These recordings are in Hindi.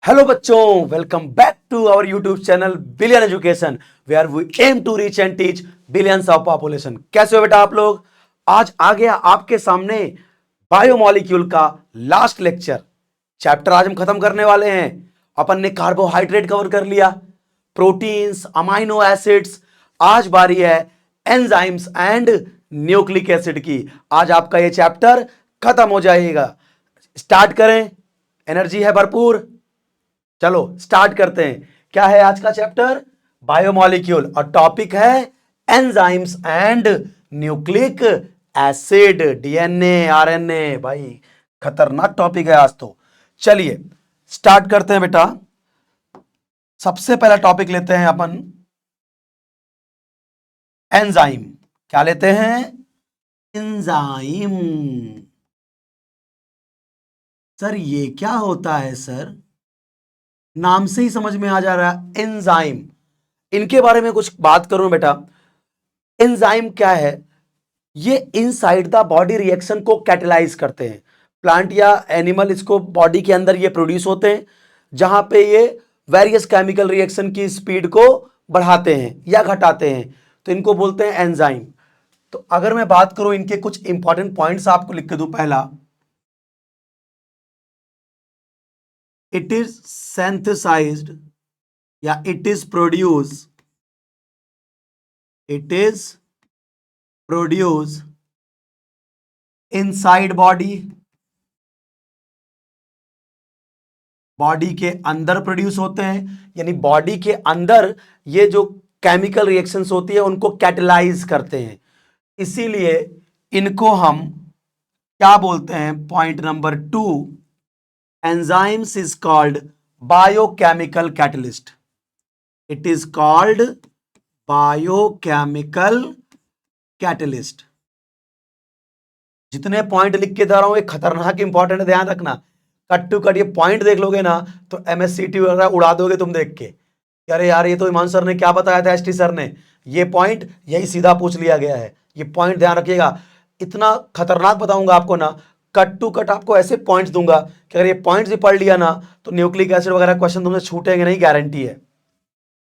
हेलो बच्चों, welcome back to our YouTube channel Billion Education where we aim to reach and teach billions of population. कैसे हो बेटा आप लोग? आज आ गया आपके सामने बायोमोलिक्यूल का लास्ट लेक्चर। चैप्टर आज हम खत्म करने वाले हैं। अपन ने कार्बोहाइड्रेट कवर कर लिया, प्रोटीन्स, अमाइनो एसिड्स। आज बारी है एंजाइम्स एंड न्यूक्लिक एसिड की। आज आपका ये चैप्टर खत्म हो जाएगा। स्टार्ट करें, एनर्जी है भरपूर। चलो स्टार्ट करते हैं। क्या है आज का चैप्टर? बायोमोलिक्यूल, और टॉपिक है enzymes and nucleic acid, DNA RNA. भाई खतरनाक टॉपिक है आज तो। चलिए स्टार्ट करते हैं बेटा। सबसे पहला टॉपिक लेते हैं अपन एंजाइम। क्या लेते हैं? एंजाइम। सर ये क्या होता है सर? नाम से ही समझ में आ जा रहा है एंजाइम। इनके बारे में कुछ बात करूं बेटा। एंजाइम क्या है? ये इनसाइड द बॉडी रिएक्शन को कैटेलाइज करते हैं। प्लांट या एनिमल, इसको बॉडी के अंदर ये प्रोड्यूस होते हैं, जहां पे ये वेरियस केमिकल रिएक्शन की स्पीड को बढ़ाते हैं या घटाते हैं, तो इनको बोलते हैं एंजाइम। तो अगर मैं बात करूं इनके कुछ इंपॉर्टेंट पॉइंट्स आपको लिख के दूं। पहला, इट इज synthesized या it is produce inside body के अंदर प्रोड्यूस होते हैं, यानी बॉडी के अंदर ये जो केमिकल रिएक्शंस होती है उनको कैटेलाइज करते हैं। इसीलिए इनको हम क्या बोलते हैं? Point number 2, enzymes is called biochemical catalyst. It is called biochemical catalyst. जितने पॉइंट लिख के दे रहा हूं ये खतरनाक इंपॉर्टेंट, ध्यान रखना। कट टू कट ये पॉइंट देख लोगे ना तो एमएससीटी वगैरह उड़ा दोगे तुम देख के। अरे यार ये तो ईमान सर ने क्या बताया था, एसटी सर ने, ये पॉइंट यही सीधा पूछ लिया गया है। ये पॉइंट ध्यान रखिएगा। इतना खतरनाक बताऊंगा आपको ना, कट टू कट आपको ऐसे पॉइंट्स दूंगा कि अगर ये पॉइंट्स भी पढ़ लिया ना तो न्यूक्लिक एसिड वगैरह क्वेश्चन तुमसे छूटेंगे नहीं, गारंटी है,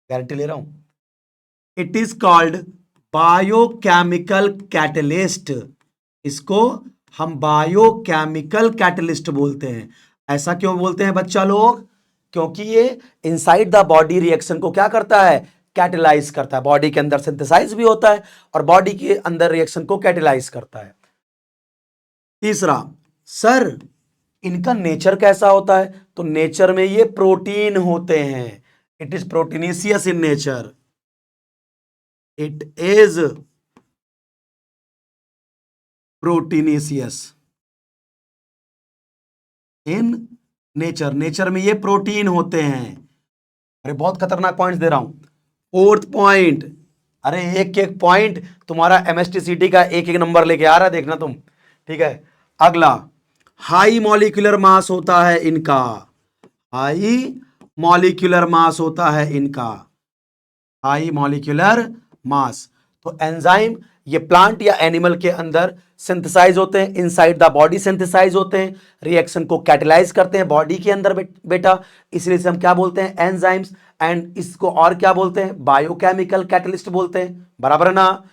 गारंटी ले रहा हूं। It is called biochemical catalyst. इसको हम बायोकेमिकल कैटलिस्ट बोलते हैं। ऐसा क्यों बोलते हैं बच्चा लोग? क्योंकि ये इनसाइड द बॉडी रिएक्शन को क्या करता है? कैटेलाइज करता है। बॉडी के अंदर सिंथेसाइज भी होता है और बॉडी के अंदर रिएक्शन को कैटेलाइज करता है। तीसरा, सर इनका नेचर कैसा होता है? तो नेचर में ये प्रोटीन होते हैं। It is proteinaceous in nature. It is proteinaceous in nature. Nature में ये प्रोटीन होते हैं। अरे बहुत खतरनाक पॉइंट्स दे रहा हूं। फोर्थ पॉइंट, अरे एक एक पॉइंट तुम्हारा एमएसटीसीटी का एक एक नंबर लेके आ रहा है, देखना तुम, ठीक है। अगला, हाई मॉलिक्यूलर मास होता है इनका। हाई मॉलिक्यूलर मास होता है इनका। High molecular mass. तो एंजाइम ये प्लांट या एनिमल के अंदर सिंथेसाइज होते हैं, इनसाइड द बॉडी सिंथेसाइज होते हैं, रिएक्शन को कैटेलाइज करते हैं बॉडी के अंदर बेटा। इसलिए से हम क्या बोलते हैं? एंजाइम्स। एंड इसको और क्या बोलते हैं? बायोकेमिकल कैटलिस्ट बोलते हैं, बराबर है ना।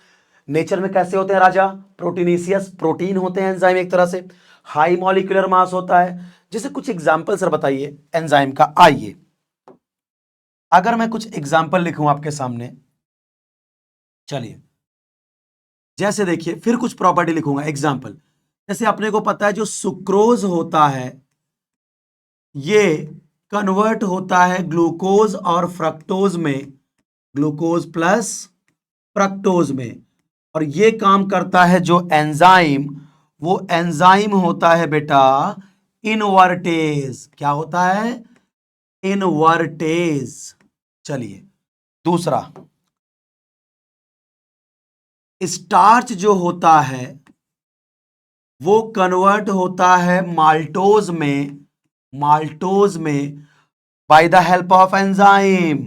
नेचर में कैसे होते हैं राजा? प्रोटीनेशियस, प्रोटीन होते हैं एंजाइम एक तरह से। हाई मॉलिक्यूलर मास होता है। जैसे कुछ एग्जाम्पल सर बताइए एंजाइम का। आइए अगर मैं कुछ एग्जाम्पल लिखूं आपके सामने, चलिए जैसे देखिए, फिर कुछ प्रॉपर्टी लिखूंगा एग्जाम्पल। जैसे अपने को पता है जो सुक्रोज होता है ये कन्वर्ट होता है ग्लूकोज और फ्रक्टोज में, ग्लूकोज प्लस फ्रक्टोज में। और ये काम करता है जो एंजाइम, वो एंजाइम होता है बेटा इनवर्टेज। क्या होता है? इनवर्टेज। चलिए दूसरा, स्टार्च जो होता है वो कन्वर्ट होता है माल्टोज में, माल्टोज में by the help of enzyme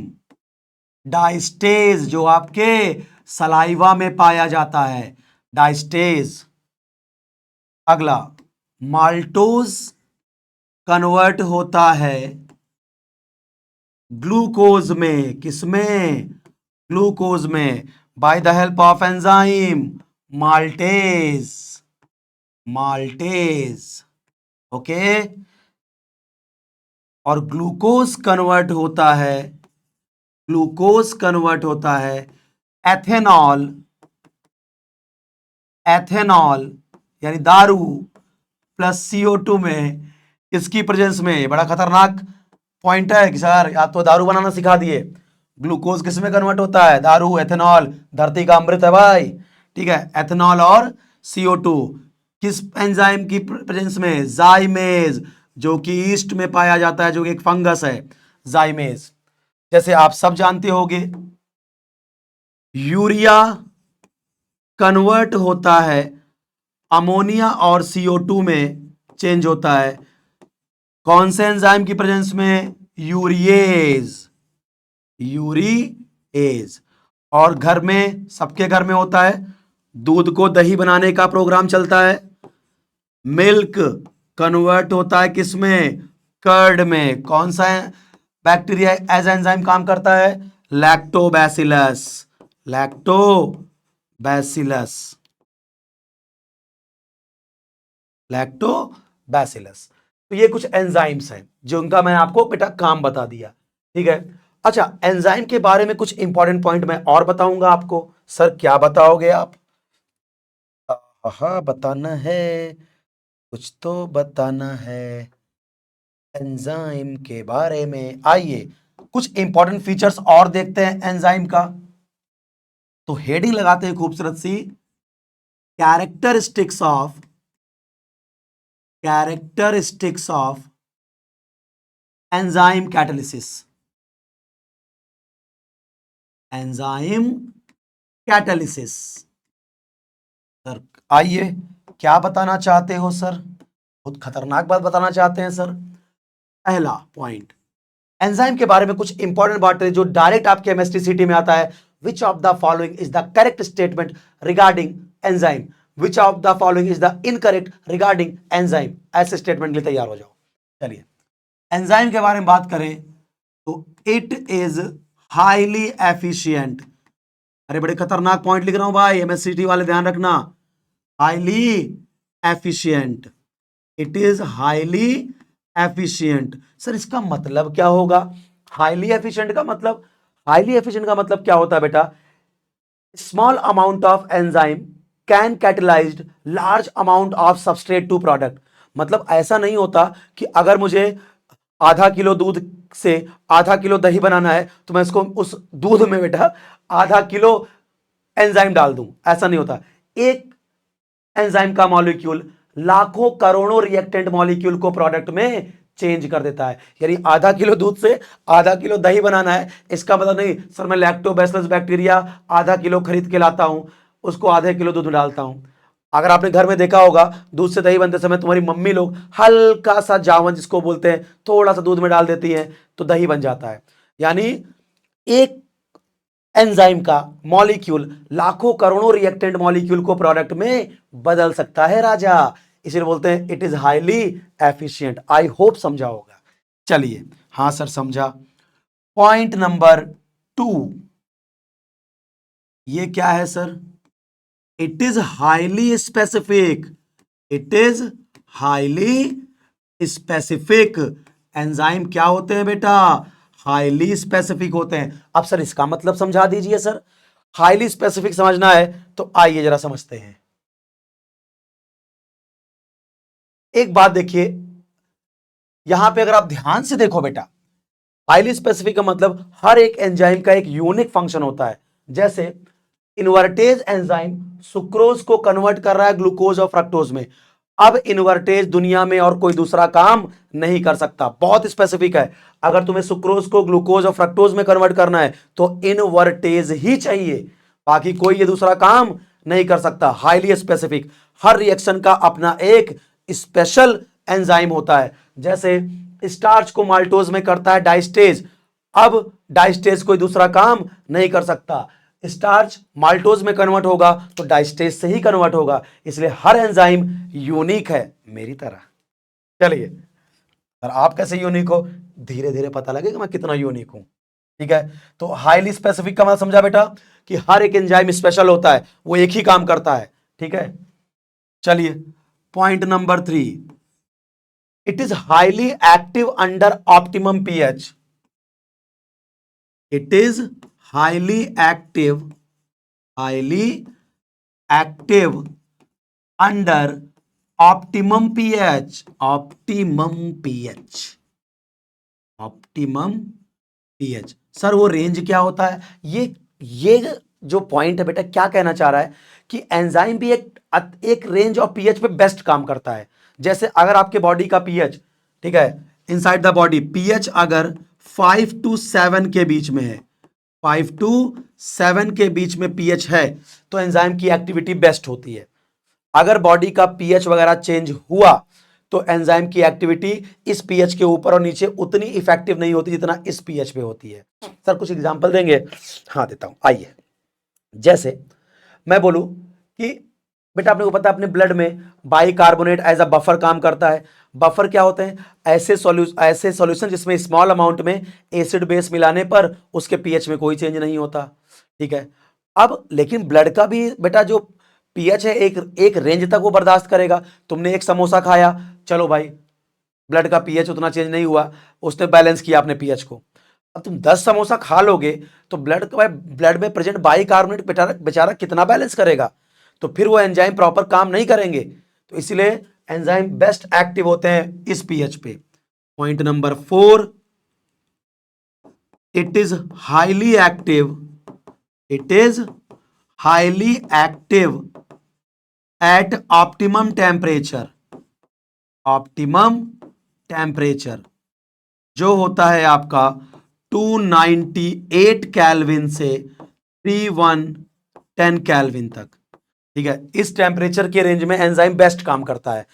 diastase, जो आपके सलाइवा में पाया जाता है, डाइस्टेज। अगला, माल्टोज कन्वर्ट होता है ग्लूकोज में, किसमें? ग्लूकोज में, by the help of enzyme maltase, maltase. Okay. और ग्लूकोज कन्वर्ट होता है, ग्लूकोज कन्वर्ट होता है एथेनॉल, एथेनॉल यानी दारू प्लस CO2 में, इसकी प्रेजेंस में। बड़ा खतरनाक पॉइंट है कि सर आप तो दारू बनाना सिखा दिए। ग्लूकोज किस में कन्वर्ट होता है? दारू, एथेनॉल, धरती का अमृत है भाई। ठीक है, एथेनॉल और CO2 किस एंजाइम की प्रेजेंस में? जाइमेज, जो कि ईस्ट में पाया जाता है, जो कि एक फंगस है, जाइमेज। जैसे आप सब जानते होंगे, यूरिया कन्वर्ट होता है अमोनिया और CO2 में चेंज होता है, कौन से एंजाइम की प्रेजेंस में? Urease, urease. और घर में, सबके घर में होता है, दूध को दही बनाने का प्रोग्राम चलता है। मिल्क कन्वर्ट होता है किसमें? कर्ड में, कौन सा बैक्टीरिया एज एंजाइम काम करता है? Lactobacillus, lactobacillus, lactobacillus. तो ये कुछ एंजाइम्स हैं जो उनका मैं आपको बेटा काम बता दिया। ठीक है। अच्छा, एंजाइम के बारे में कुछ इंपॉर्टेंट पॉइंट मैं और बताऊंगा आपको। सर क्या बताओगे आप? हाँ, बताना है, कुछ तो बताना है एंजाइम के बारे में। आइए कुछ इंपॉर्टेंट फीचर्स और देखते हैं एंजाइम का। तो हेडिंग लगाते हैं खूबसूरत सी, characteristics of, characteristics of enzyme catalysis, enzyme catalysis. Sir आइए, क्या बताना चाहते हो सर? बहुत खतरनाक बात बताना चाहते हैं सर। पहला पॉइंट, एंजाइम के बारे में कुछ इंपॉर्टेंट बात है जो डायरेक्ट आपके एमएसटीसीटी में आता है। Which of the following is the correct statement regarding enzyme, which of the following is the incorrect regarding enzyme. ऐसे स्टेटमेंट के लिए तैयार हो जाओ। चलिए, एंजाइम के बारे में बात करें तो इट इज हाईली एफिशिएंट। अरे बड़े खतरनाक पॉइंट लिख रहा हूं भाई, एमएससीटी वाले ध्यान रखना। Highly efficient, it is highly efficient. Sir इसका मतलब क्या होगा? हाईली एफिशिएंट का मतलब, हाईली एफिशिएंट का मतलब क्या होता है बेटा? Small amount of enzyme can catalysed large amount of substrate to product. मतलब ऐसा नहीं होता कि अगर मुझे आधा किलो दूध से आधा किलो दही बनाना है तो मैं इसको उस दूध में बेटा आधा किलो एंजाइम डाल दूं, ऐसा नहीं होता। एक एंजाइम का मॉलिक्यूल लाखों करोड़ों रिएक्टेंट मॉलिक्यूल को प्रोडक्ट में चेंज कर देता है। यानी आधा किलो दूध से आधा किलो दही बनाना है, इसका मतलब नहीं सर मैं लैक्टोबैसिलस बैक्टीरिया आधा किलो खरीद के लाता हूं, उसको आधे किलो दूध में डालता हूं। अगर आपने घर में देखा होगा, दूध से दही बनते समय तुम्हारी मम्मी लोग हल्का सा जावन जिसको बोलते हैं थोड़ा सा दूध में डाल देती हैं तो दही बन जाता है। यानी एक एंजाइम का मॉलिक्यूल लाखों करोड़ों रिएक्टेंट मॉलिक्यूल को प्रोडक्ट में बदल सकता है राजा, इसलिए बोलते हैं it is highly efficient. I hope समझा होगा। चलिए, हां सर समझा। पॉइंट नंबर 2, ये क्या है sir? It is highly specific, it is highly specific. Enzyme क्या होते हैं बेटा? हाईली स्पेसिफिक होते हैं। अब सर इसका मतलब समझा दीजिए सर। हाईली स्पेसिफिक समझना है तो आइए जरा समझते हैं। एक बात देखिए, यहां पे अगर आप ध्यान से देखो बेटा, हाईली स्पेसिफिक का मतलब हर एक एंजाइम का एक यूनिक फंक्शन होता है। जैसे इन्वर्टेज एंजाइम सुक्रोज को कन्वर्ट कर रहा है ग्लूकोज और फ्रक्टोज में। अब इन्वर्टेज दुनिया में और कोई दूसरा काम नहीं कर सकता, बहुत स्पेसिफिक है। अगर तुम्हें सुक्रोज को ग्लूकोज और फ्रक्टोज में कन्वर्ट करना है तो इन्वर्टेज ही चाहिए, बाकी कोई ये दूसरा काम नहीं कर सकता। हाईली स्पेसिफिक, हर रिएक्शन का अपना एक स्पेशल एंजाइम होता है। जैसे स्टार्च को माल्टोज में करता है डाइस्टेज, अब डाइस्टेज कोई दूसरा काम नहीं कर सकता। स्टार्च माल्टोज में कन्वर्ट होगा तो डाइस्टेज से ही कन्वर्ट होगा, इसलिए हर एंजाइम यूनिक है मेरी तरह। चलिए, और आप कैसे यूनिक हो? धीरे धीरे पता लगेगा मैं कितना यूनिक हूं। ठीक है, तो हाईली स्पेसिफिक का मतलब समझा बेटा कि हर एक एंजाइम स्पेशल होता है, वो एक ही काम करता है। ठीक है, चलिए point number 3, it is highly active under optimum pH. It is highly active under optimum pH. Optimum pH sir वो रेंज क्या होता है? ये जो पॉइंट है बेटा क्या कहना चाह रहा है कि एंजाइम भी एक रेंज ऑफ पीएच पे बेस्ट काम करता है। जैसे अगर आपके बॉडी का पीएच, ठीक है, इनसाइड द बॉडी पीएच अगर 5 to 7 के बीच में है, 5 to 7 के बीच में पीएच है तो एंजाइम की एक्टिविटी बेस्ट होती है। अगर बॉडी का पीएच वगैरह चेंज हुआ तो एंजाइम की एक्टिविटी इस पीएच के ऊपर और नीचे उतनी इफेक्टिव नहीं होती जितना इस पीएच पे होती है। सर कुछ एग्जांपल देंगे? हाँ देता हूं, आइए। जैसे मैं बोलूं कि बेटा आपने को पता है अपने ब्लड में बाइकार्बोनेट एज अ बफर काम करता है। बफर क्या होते हैं? ऐसे सॉल्यूशन जिसमें स्मॉल अमाउंट में एसिड बेस मिलाने पर उसके पीएच में कोई चेंज नहीं होता। ठीक है, अब लेकिन ब्लड का भी बेटा जो पीएच है एक रेंज तक वो बर्दाश्त करेगा। तुमने एक समोसा खाया, चलो भाई ब्लड का पीएच उतना चेंज नहीं हुआ, उसने बैलेंस किया अपने पीएच को। अब तुम 10 समोसा खा लोगे तो ब्लड में प्रेजेंट बाइकार्बोनेट बेचारा कितना बैलेंस करेगा? तो फिर वो एंजाइम प्रॉपर काम नहीं करेंगे। तो इसलिए एंजाइम बेस्ट एक्टिव होते हैं इस पीएच पे। Point number 4, it is highly active at optimum temperature जो होता है आपका 298 कैल्विन से 3110 कैल्विन तक। ठीक है, इस टेम्परेचर के रेंज में एंजाइम बेस्ट काम करता है।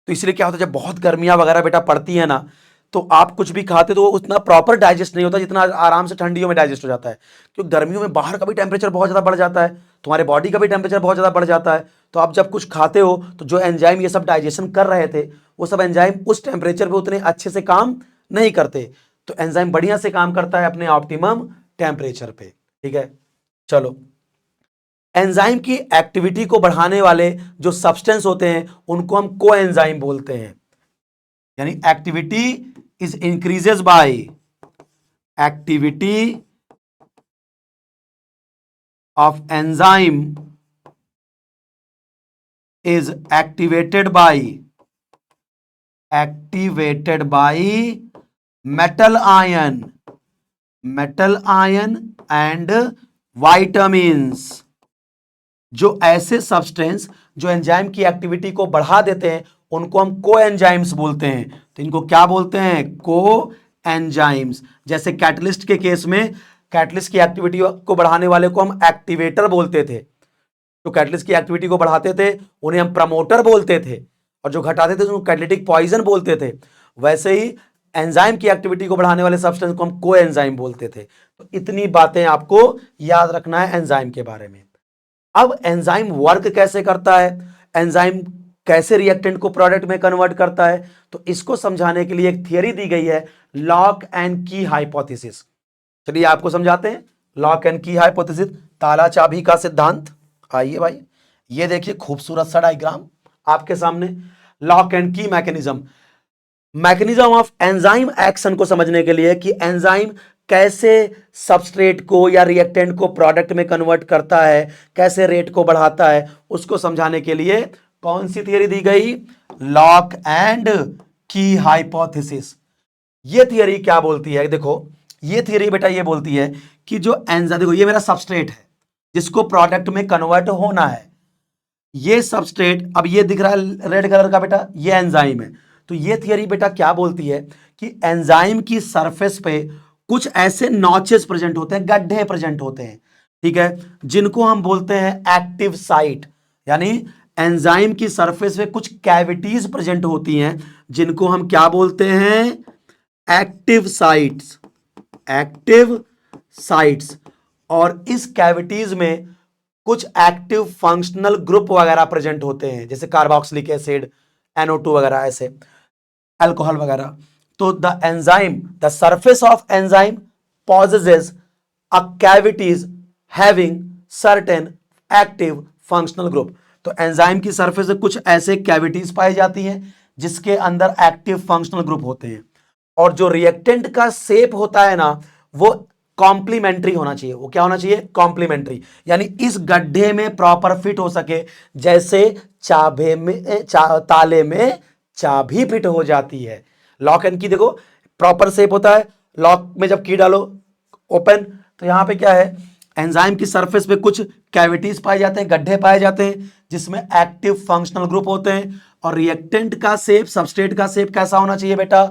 तो इसलिए क्या होता है जब बहुत गर्मियां वगैरह बेटा पड़ती है ना तो आप कुछ भी खाते तो वो उतना प्रॉपर डाइजेस्ट नहीं होता जितना आराम से ठंडियों में डाइजेस्ट हो जाता है। क्योंकि गर्मियों में बाहर का भी टेम्परेचर बहुत ज्यादा बढ़ जाता है, तुम्हारे बॉडी का भी टेम्परेचर बहुत ज्यादा बढ़ जाता है। तो आप जब कुछ खाते हो तो जो एंजाइम ये सब डाइजेशन कर रहे थे वो सब एंजाइम उस टेम्परेचर पे उतने अच्छे से काम नहीं करते। तो एंजाइम बढ़िया से काम करता है अपने ऑप्टिमम टेम्परेचर पे। ठीक है, चलो एंजाइम की एक्टिविटी को बढ़ाने वाले जो सब्सटेंस होते हैं उनको हम कोएंजाइम बोलते हैं। यानी activity is increases by activity of enzyme is activated by metal ion and vitamins. जो ऐसे सब्सटेंस जो एंजाइम की एक्टिविटी को बढ़ा देते हैं उनको हम कोएंजाइम्स बोलते हैं। तो इनको क्या बोलते हैं? कोएंजाइम्स। जैसे कैटलिस्ट के केस में कैटलिस्ट की एक्टिविटी को बढ़ाने वाले को हम एक्टिवेटर बोलते थे, जो कैटलिस्ट की एक्टिविटी को बढ़ाते थे उन्हें हम प्रमोटर बोलते थे, और जो घटाते थे उनको कैटलिटिक पॉइजन बोलते थे। वैसे ही एंजाइम की एक्टिविटी को बढ़ाने वाले सब्सटेंस को हम कोएंजाइम बोलते थे। तो इतनी बातें आपको याद रखना है एंजाइम के बारे में। अब एंजाइम वर्क कैसे करता है, एंजाइम कैसे रिएक्टेंट को प्रोडक्ट में कन्वर्ट करता है, तो इसको समझाने के लिए एक थियरी दी गई है, लॉक एंड की हाइपोथेसिस। चलिए आपको समझाते हैं लॉक एंड की हाइपोथेसिस, ताला चाबी का सिद्धांत। आइए भाई, ये देखिए खूबसूरत सा डायग्राम आपके सामने। लॉक एंड की मैकेनिज्म ऑफ एंजाइम एक्शन को समझने के लिए कि एंजाइम कैसे सबस्ट्रेट को या रिएक्टेंट को प्रोडक्ट में कन्वर्ट करता है, कैसे रेट को बढ़ाता है, उसको समझाने के लिए कौन सी थियरी दी गई? लॉक एंड की हाइपोथेसिस। ये थियरी क्या बोलती है? देखो ये थियरी बेटा ये बोलती है कि जो एंजाइम, देखो ये मेरा सबस्ट्रेट है जिसको प्रोडक्ट में कन्वर्ट होना है, ये सबस्ट्रेट, अब ये दिख रहा है रेड कलर का बेटा, ये एंजाइम है। तो ये थियरी बेटा क्या बोलती है कि एंजाइम की सरफेस पे कुछ ऐसे नॉचेस प्रेजेंट होते हैं, गड्ढे प्रेजेंट होते हैं, ठीक है, जिनको हम बोलते हैं एक्टिव साइट। यानी एंजाइम की सरफेस पे कुछ कैविटीज प्रेजेंट होती हैं जिनको हम क्या बोलते हैं? Active sites. और इस कैविटीज में कुछ एक्टिव फंक्शनल ग्रुप वगैरह प्रेजेंट होते हैं, जैसे कार्बोक्सिलिक एसिड, NO2 वगैरह, ऐसे अल्कोहल वगैरह। तो the enzyme, the surface of enzyme possesses a cavities having certain active functional group। तो एंजाइम की सरफेस में कुछ ऐसे कैविटीज पाई जाती हैं जिसके अंदर एक्टिव फंक्शनल ग्रुप होते हैं, और जो रिएक्टेंट का शेप होता है ना वो कॉम्प्लीमेंट्री होना चाहिए। वो क्या होना चाहिए? कॉम्प्लीमेंट्री, यानी इस गड्ढे में प्रॉपर फिट हो सके, जैसे चाबे में ताले में चाबी फिट हो जाती है। लॉक एंड की देखो प्रॉपर शेप होता है, लॉक में जब की डालो ओपन, तो यहां पे क्या है, एंजाइम की सरफेस पे कुछ कैविटीज पाए जाते हैं, गड्ढे पाए जाते हैं जिसमें एक्टिव फंक्शनल ग्रुप होते हैं, और रिएक्टेंट का शेप, सबस्ट्रेट का शेप कैसा होना चाहिए बेटा?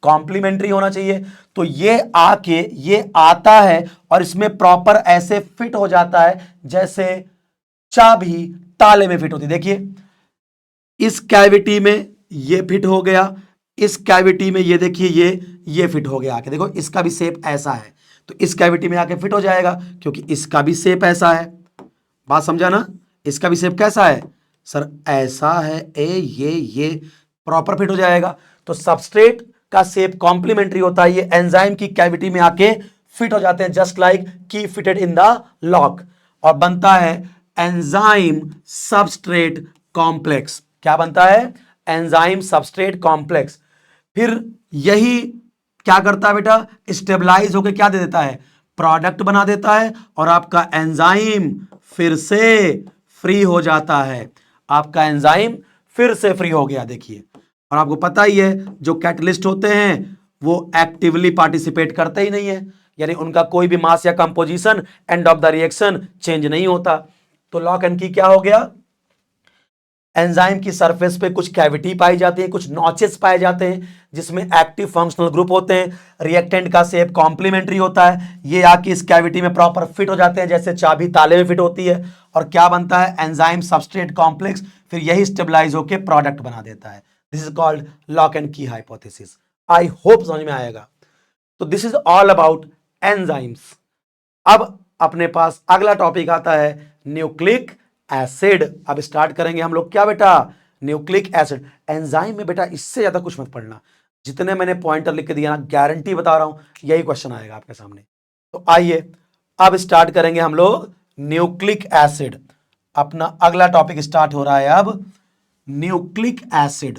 कॉम्प्लीमेंट्री होना चाहिए। तो ये आके ये आता है और इसमें प्रॉपर ऐसे फिट हो जाता है जैसे चाबी ताले में फिट होती है। देखिए इस कैविटी में ये फिट हो गया, इस कैविटी में ये देखिए ये फिट हो गया आके, देखो इसका भी शेप ऐसा है, तो इस कैविटी में आके फिट हो जाएगा क्योंकि इसका भी शेप ऐसा है। बात समझा ना? इसका भी शेप कैसा है सर? ऐसा है, ये प्रॉपर फिट हो जाएगा। तो सबस्ट्रेट का शेप कॉम्प्लीमेंट्री होता है, ये एंजाइम की कैविटी में आके फिट हो जाते हैं जस्ट लाइक की फिटेड इन द लॉक, और बनता है एंजाइम सबस्ट्रेट कॉम्प्लेक्स। क्या बनता है? Enzyme substrate complex. फिर यही क्या करता है बेटा? स्टेबलाइज होकर क्या दे देता है? प्रोडक्ट बना देता है, और आपका एंजाइम फिर से फ्री हो जाता है। आपका एंजाइम फिर से फ्री हो गया, देखिए। और आपको पता ही है जो कैटलिस्ट होते हैं वो एक्टिवली पार्टिसिपेट करते ही नहीं है, यानी उनका कोई भी मास या composition end of the reaction change नहीं होता। तो लॉक एंड की क्या हो गया? एंजाइम की सरफेस पे कुछ कैविटी पाई जाती है, कुछ नॉचेस पाए जाते हैं जिसमें एक्टिव फंक्शनल ग्रुप होते हैं, रिएक्टेंट का शेप कॉम्प्लीमेंट्री होता है, ये आके इस कैविटी में प्रॉपर फिट हो जाते हैं जैसे चाबी ताले में फिट होती है, और क्या बनता है? Enzyme substrate complex. फिर यही स्टेबलाइज होकर प्रोडक्ट बना देता है। This is called lock and की हाइपोथेसिस। आई होप समझ में आएगा। तो this is all about enzymes. अब अपने पास अगला टॉपिक आता है न्यूक्लिक एसिड। अब स्टार्ट करेंगे हम लोग क्या बेटा? Nucleic acid. एंजाइम में बेटा इससे ज्यादा कुछ मत पढ़ना, जितने मैंने पॉइंटर लिख के दिया ना, गारंटी बता रहा हूं यही क्वेश्चन आएगा आपके सामने। तो आइए अब स्टार्ट करेंगे हम लोग न्यूक्लिक एसिड। अपना अगला टॉपिक स्टार्ट हो रहा है अब न्यूक्लिक एसिड।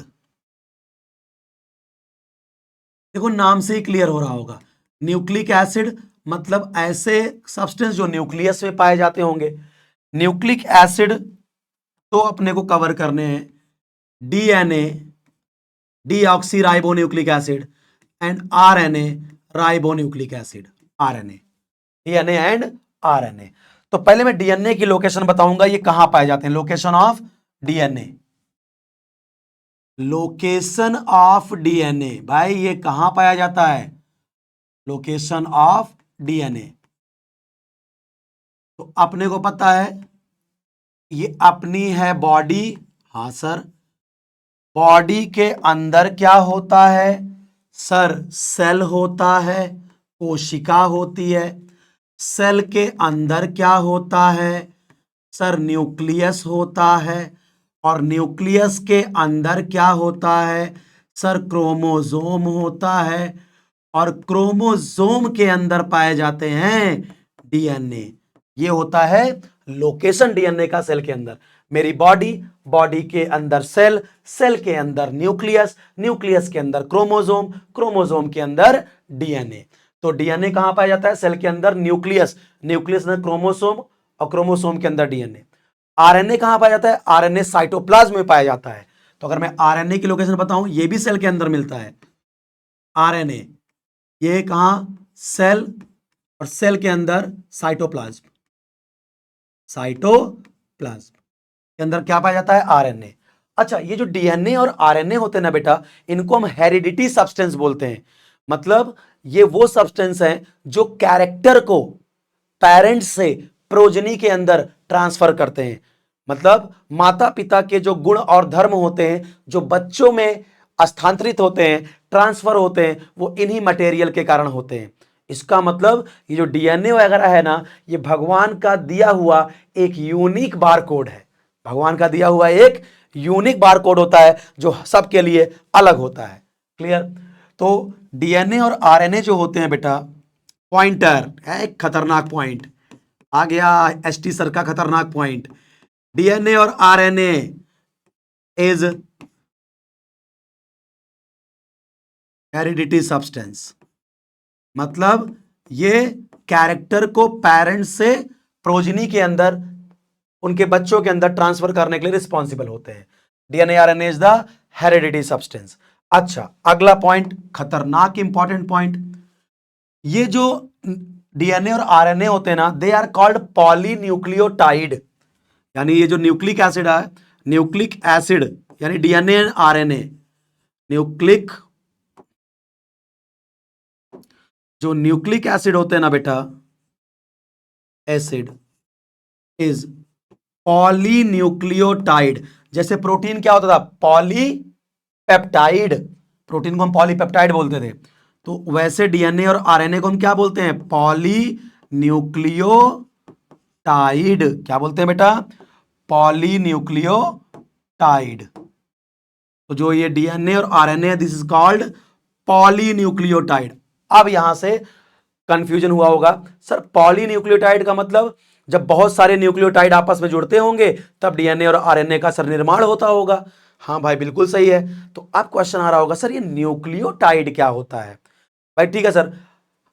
देखो नाम से ही क्लियर हो रहा होगा, न्यूक्लिक एसिड मतलब ऐसे सब्सटेंस जो न्यूक्लियस में पाए जाते होंगे। न्यूक्लिक एसिड तो अपने को कवर करने हैं DNA, deoxy ribonucleic acid, and RNA ribonucleic acid. RNA, DNA and RNA. तो पहले मैं डीएनए की लोकेशन बताऊंगा, ये कहां पाए जाते हैं। Location of DNA, location of DNA भाई ये कहां पाया जाता है? Location of DNA. तो अपने को पता है ये अपनी है बॉडी। हाँ सर, बॉडी के अंदर क्या होता है सर? सेल होता है, कोशिका होती है। सेल के अंदर क्या होता है सर? न्यूक्लियस होता है, और न्यूक्लियस के अंदर क्या होता है सर? क्रोमोसोम होता है, और क्रोमोसोम के अंदर पाए जाते हैं डीएनए। ये होता है लोकेशन डीएनए का सेल के अंदर। मेरी बॉडी, बॉडी के अंदर सेल, सेल के अंदर न्यूक्लियस, न्यूक्लियस के अंदर क्रोमोसोम, क्रोमोसोम के अंदर डीएनए। तो डीएनए कहां पाया जाता है? सेल के अंदर न्यूक्लियस, न्यूक्लियस में क्रोमोसोम, और क्रोमोसोम के अंदर डीएनए। आरएनए कहां पाया जाता है? आरएनए साइटोप्लाज्म में पाया जाता है। तो अगर मैं आरएनए की लोकेशन बताऊं, ये भी सेल के अंदर मिलता है। आरएनए ये कहां? सेल, और सेल के अंदर साइटोप्लाज्म, साइटोप्लाज्म के अंदर क्या पाया जाता है? आरएनए। अच्छा, ये जो डीएनए और आरएनए होते हैं ना बेटा, इनको हम हेरिडिटी सब्सटेंस बोलते हैं। मतलब ये वो सब्सटेंस हैं जो कैरेक्टर को पेरेंट्स से प्रोजनी के अंदर ट्रांसफर करते हैं। मतलब माता पिता के जो गुण और धर्म होते हैं जो बच्चों में स्थानांतरित होते हैं, ट्रांसफर होते हैं, वो इन्हीं मटेरियल के कारण होते हैं। इसका मतलब ये जो डीएनए वगैरह है ना, ये भगवान का दिया हुआ एक यूनिक बारकोड है। भगवान का दिया हुआ एक यूनिक बारकोड होता है जो सबके लिए अलग होता है। क्लियर? तो डीएनए और आरएनए जो होते हैं बेटा, पॉइंटर है, एक खतरनाक पॉइंट आ गया, एसटी सर का खतरनाक पॉइंट। डीएनए और आरएनए इज हेरिडिटी सब्सटेंस, मतलब ये कैरेक्टर को पेरेंट्स से प्रोजनी के अंदर, उनके बच्चों के अंदर ट्रांसफर करने के लिए रिस्पॉन्सिबल होते हैं। DNA RNA is the heredity substance. अच्छा, अगला पॉइंट, खतरनाक इंपॉर्टेंट पॉइंट, ये जो डीएनए और आरएनए होते हैं ना, दे आर कॉल्ड पॉलीन्यूक्लियोटाइड, यानी ये जो न्यूक्लिक एसिड है, न्यूक्लिक एसिड यानी डीएनए आरएनए, न्यूक्लिक, जो न्यूक्लिक एसिड होते हैं ना बेटा, एसिड इज पॉलीन्यूक्लियोटाइड। जैसे प्रोटीन क्या होता था, पॉलीपेप्टाइड, प्रोटीन को हम पॉलीपेप्टाइड बोलते थे, तो वैसे डीएनए और आरएनए को हम क्या बोलते हैं, पॉलीन्यूक्लियोटाइड। क्या बोलते हैं बेटा, पॉलीन्यूक्लियोटाइड। तो जो ये डीएनए और RNA, this is called polynucleotide. अब यहां से कंफ्यूजन हुआ होगा, सर पॉलीन्यूक्लियोटाइड का मतलब जब बहुत सारे न्यूक्लियोटाइड आपस में जुड़ते होंगे तब डीएनए और आरएनए का सर निर्माण होता होगा। हाँ भाई बिल्कुल सही है। तो अब क्वेश्चन आ रहा होगा, सर ये न्यूक्लियोटाइड क्या होता है। भाई ठीक है सर,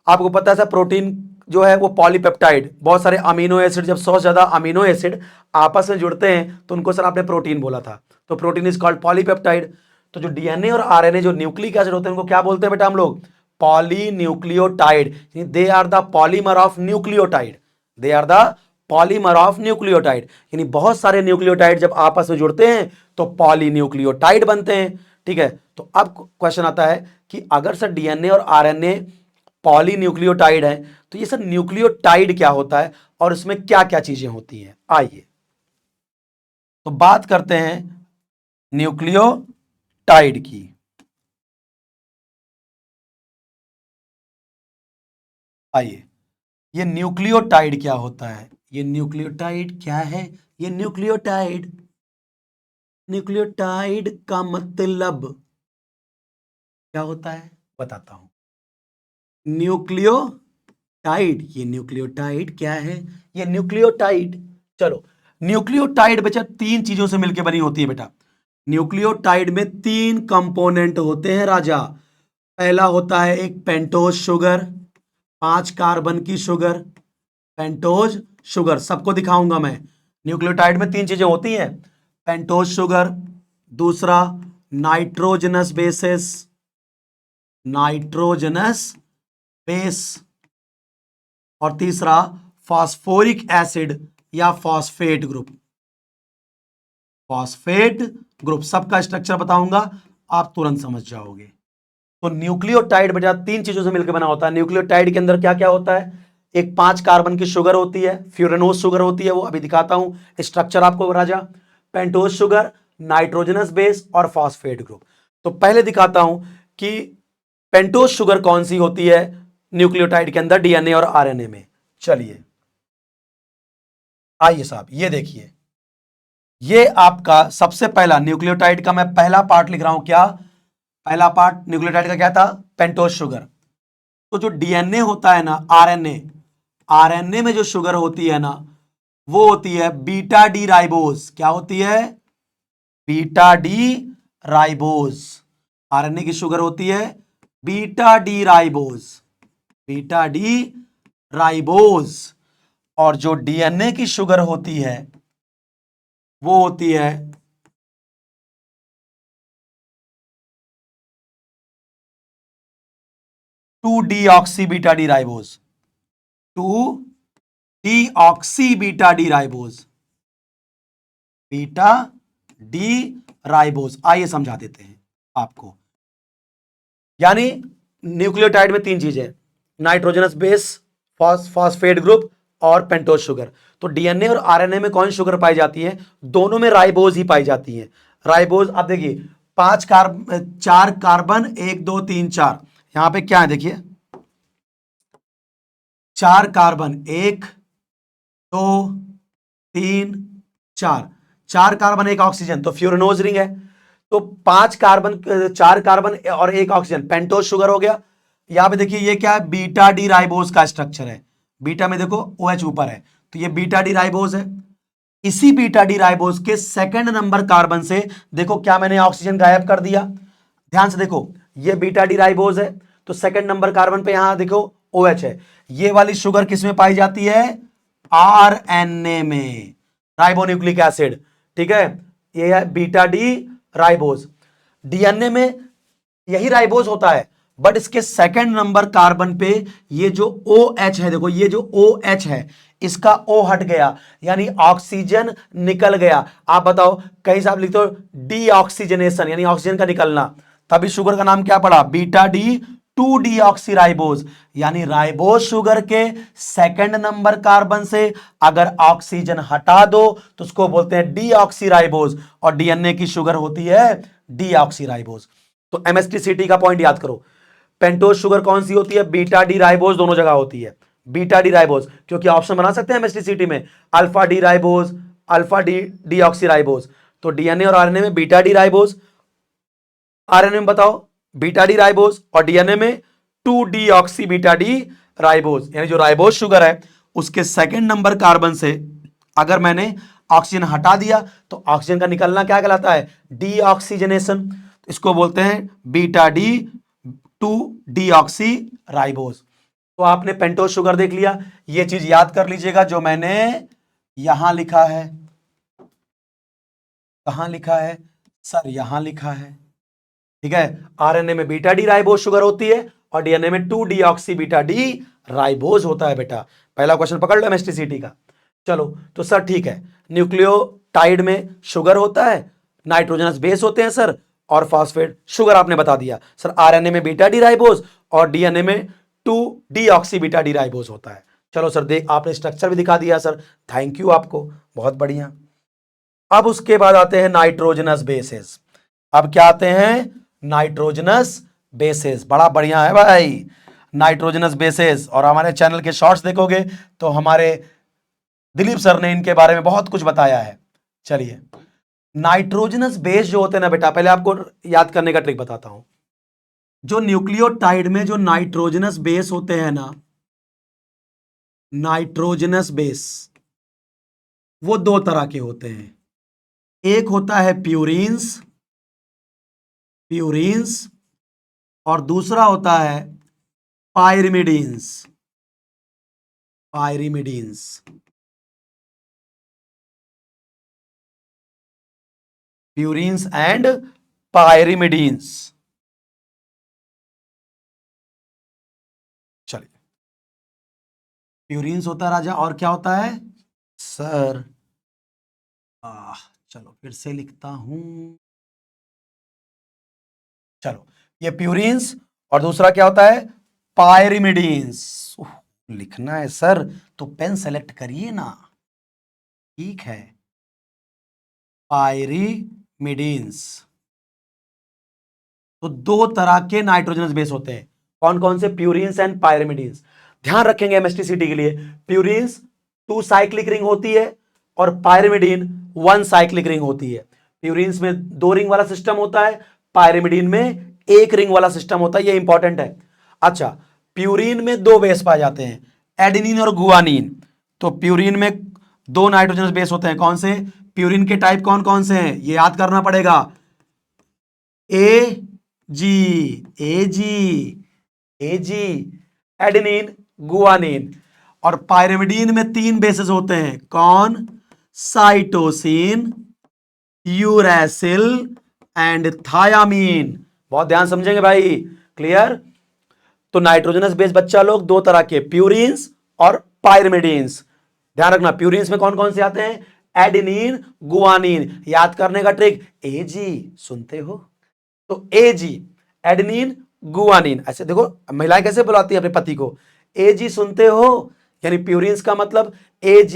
आपको पता है सर प्रोटीन जो है वो पॉलीपेप्टाइड, बहुत सारे अमीनो एसिड, जब 100 से ज्यादा अमीनो एसिड आपस में जुड़ते हैं तो उनको सर आपने प्रोटीन बोला था, तो प्रोटीन इज कॉल्ड पॉलीपेप्टाइड। तो जो डीएनए और आरएनए जो न्यूक्लिक एसिड होते हैं उनको क्या बोलते हैं बेटा हम लोग, polynucleotide. They are the polymer of nucleotide, they are the polymer of nucleotide, यानी बहुत सारे न्यूक्लियोटाइड जब आपस में जुड़ते हैं तो पॉलीन्यूक्लियोटाइड बनते हैं। ठीक है, तो अब क्वेश्चन आता है कि अगर सर डीएनए और आरएनए पॉलीन्यूक्लियोटाइड है तो ये सर न्यूक्लियोटाइड क्या होता है और इसमें क्या क्या चीजें होती हैं। आइए तो बात करते हैं न्यूक्लियोटाइड की। आइए, ये न्यूक्लियोटाइड क्या होता है, ये न्यूक्लियोटाइड क्या है, ये न्यूक्लियोटाइड, न्यूक्लियोटाइड का मतलब क्या होता है बताता हूं। न्यूक्लियोटाइड, ये न्यूक्लियोटाइड क्या है, ये न्यूक्लियोटाइड। चलो, न्यूक्लियोटाइड बेटा तीन चीजों से मिलकर बनी होती है बेटा। न्यूक्लियोटाइड में तीन कंपोनेंट होते हैं राजा। पहला होता है एक पेंटोज शुगर, 5 कार्बन की शुगर, पेंटोज शुगर, सबको दिखाऊंगा मैं। न्यूक्लियोटाइड में तीन चीजें होती हैं, पेंटोज शुगर, दूसरा नाइट्रोजनस बेसिस, नाइट्रोजनस बेस, और तीसरा फास्फोरिक एसिड या फॉस्फेट ग्रुप, फॉस्फेट ग्रुप। सबका स्ट्रक्चर बताऊंगा, आप तुरंत समझ जाओगे। तो न्यूक्लियोटाइड बेटा तीन चीजों से मिलकर बना होता है। न्यूक्लियोटाइड के अंदर क्या क्या होता है, एक 5 कार्बन की शुगर होती है, फ्यूरेनोज शुगर होती है, वो अभी दिखाता हूं स्ट्रक्चर आपको राजा, पेंटोज शुगर, नाइट्रोजनस बेस और फॉस्फेट ग्रुप। तो पहले दिखाता हूं कि पेंटोज शुगर कौन सी होती है न्यूक्लियोटाइड के अंदर, डीएनए और आरएनए में। चलिए आइए साहब, ये देखिए, ये आपका सबसे पहला न्यूक्लियोटाइड का मैं पहला पार्ट लिख रहा हूं। क्या पहला पार्ट न्यूक्लियोटाइड का क्या था, पेंटोज शुगर। तो जो डीएनए होता है ना, आरएनए, आरएनए में जो शुगर होती है ना वो होती है बीटा डी राइबोज। क्या होती है, बीटा डी राइबोज। आरएनए की शुगर होती है beta D ribose, beta D ribose. और जो डीएनए की शुगर होती है वो होती है 2 deoxy beta D ribose, 2 deoxy beta D ribose, beta D ribose. आइए समझा देते हैं आपको। यानी न्यूक्लियोटाइड में तीन चीजें, नाइट्रोजनस बेस, फॉस्फेट ग्रुप और पेंटोज शुगर। तो डीएनए और आरएनए में कौन शुगर पाई जाती है, दोनों में राइबोज ही पाई जाती है। राइबोज आप देखिए 4 कार्बन, 1 2 3 4, यहां पे क्या है देखिए, 4 कार्बन, 1 2 3 4, 4 कार्बन 1 ऑक्सीजन, तो फ्यूरेनोज रिंग है। तो 5 कार्बन, 4 कार्बन और 1 ऑक्सीजन, पेंटोज शुगर हो गया। यहां पे देखिए ये क्या है, बीटा डी राइबोज का स्ट्रक्चर है। बीटा में देखो OH ऊपर है, तो ये बीटा डी राइबोज है। इसी बीटा डी राइबोज के सेकंड नंबर कार्बन से देखो क्या मैंने ऑक्सीजन गायब कर दिया। ध्यान से देखो, ये बीटा डी राइबोज है, तो सेकंड नंबर कार्बन पे यहां देखो OH है। ये वाली शुगर किसमें पाई जाती है, RNA में, राइबोन्यूक्लिक एसिड। ठीक है, ये है बीटा डी राइबोज। DNA में यही राइबोज होता है, बट इसके सेकंड नंबर कार्बन पे ये जो OH है, देखो ये जो OH है इसका O हट गया, यानी ऑक्सीजन निकल गया। आप बताओ, कहीं से आप लिखते हो डीऑक्सीजनेशन, यानी ऑक्सीजन का निकलना, तभी शुगर का नाम क्या पड़ा, बीटा डी 2 डीऑक्सी राइबोज। यानी राइबोज शुगर के सेकंड नंबर कार्बन से अगर ऑक्सीजन हटा दो तो उसको बोलते हैं डीऑक्सी राइबोज, और DNA की शुगर होती है डीऑक्सी राइबोज। तो MSTCT का पॉइंट याद करो, पेंटोज शुगर कौन सी होती है, बीटा डी राइबोज दोनों जगह होती है, बीटा डी राइबोज, क्योंकि ऑप्शन बना सकते हैं MSTCT में alpha D ribose, alpha D deoxy ribose. तो DNA और RNA में बीटा डी राइबोज, RNA में बताओ बीटा डी राइबोज, और DNA में 2 डीऑक्सी बीटा डी राइबोज। यानी जो राइबोज शुगर है उसके सेकंड नंबर कार्बन से अगर मैंने ऑक्सीजन हटा दिया तो ऑक्सीजन का निकलना क्या कहलाता है, डीऑक्सीजनेशन। इसको बोलते हैं बीटा डी 2 डीऑक्सी राइबोज। तो आपने पेंटोज शुगर देख लिया, ये चीज याद कर लीजिएगा जो मैंने यहां लिखा है। कहां लिखा है सर, यहां लिखा है। ठीक है, RNA में बीटा डी राइबोज शुगर होती है और DNA में 2 डीऑक्सी बीटा डी राइबोज होता है। बेटा पहला क्वेश्चन पकड़ लो MSTCT का। चलो तो सर ठीक है, न्यूक्लियोटाइड में शुगर होता है, नाइट्रोजनस बेस होते हैं सर, और फॉस्फेट शुगर आपने बता दिया सर। RNA में बीटा डी राइबोज और DNA में 2 डीऑक्सी बीटा डी राइबोज होता है। चलो सर, देख आपने स्ट्रक्चर भी दिखा दिया सर, थैंक यू आपको, बहुत बढ़िया। अब उसके बाद आते हैं नाइट्रोजनस बेसेस। अब क्या आते हैं, नाइट्रोजनस बेसेस, बड़ा बढ़िया है भाई नाइट्रोजनस बेसेस। और हमारे चैनल के शॉर्ट्स देखोगे तो हमारे दिलीप सर ने इनके बारे में बहुत कुछ बताया है। चलिए, नाइट्रोजनस बेस जो होते हैं ना बेटा, पहले आपको याद करने का ट्रिक बताता हूं। जो न्यूक्लियोटाइड में जो नाइट्रोजनस बेस होते हैं ना, नाइट्रोजनस बेस, वो 2 तरह के होते हैं। एक होता है प्यूरीन्स, प्यूरीन्स, और दूसरा होता है पायरिमिडीन्स, पायरिमिडीन्स। प्यूरीन्स and pyrimidines. चलिए, प्यूरीन्स होता है राजा, और क्या होता है सर, चलो फिर से लिखता हूं। चलो, ये प्यूरीन्स और दूसरा क्या होता है, पायरिमिडीन्स। लिखना है सर तो पेन सेलेक्ट करिए ना, ठीक है। पायरिमिडीन्स, तो 2 तरह के नाइट्रोजनस बेस होते हैं। कौन कौन से, प्यूरीन्स एंड पायरिमिडीन्स। ध्यान रखेंगे MSTCT के लिए, प्यूरीन्स 2 साइक्लिक रिंग होती है और पायरिमिडीन 1 साइक्लिक रिंग होती है। प्यूरीन्स में 2 रिंग वाला सिस्टम होता है, पायरिमिडीन में 1 रिंग वाला सिस्टम होता है, ये इंपॉर्टेंट है। अच्छा, प्यूरीन में 2 बेस पाए जाते हैं, एडेनिन और गुआनिन। तो प्यूरीन में 2 नाइट्रोजनस बेस होते हैं, कौन से, प्यूरीन के टाइप कौन कौन से हैं, ये याद करना पड़ेगा। AG, adenine, guanine. और पायरिमिडीन में 3 बेसेस होते हैं, कौन, साइटोसिन, यूरैसिल एंड थायामीन। बहुत ध्यान समझेंगे भाई, क्लियर। तो नाइट्रोजनस बेस बच्चा लोग 2 तरह के, प्यूरीन्स और पायरिमिडीन्स। ध्यान रखना, प्यूरीन्स में कौन कौन से आते हैं, एडेनिन, गुआनिन। याद करने का ट्रिक, AG सुनते हो तो AG, एडेनिन, गुआनिन। ऐसे देखो महिलाएं कैसे बुलाती हैं अपने पति को, AG सुनते हो, यानी प्यूरीन्स का मतलब AG,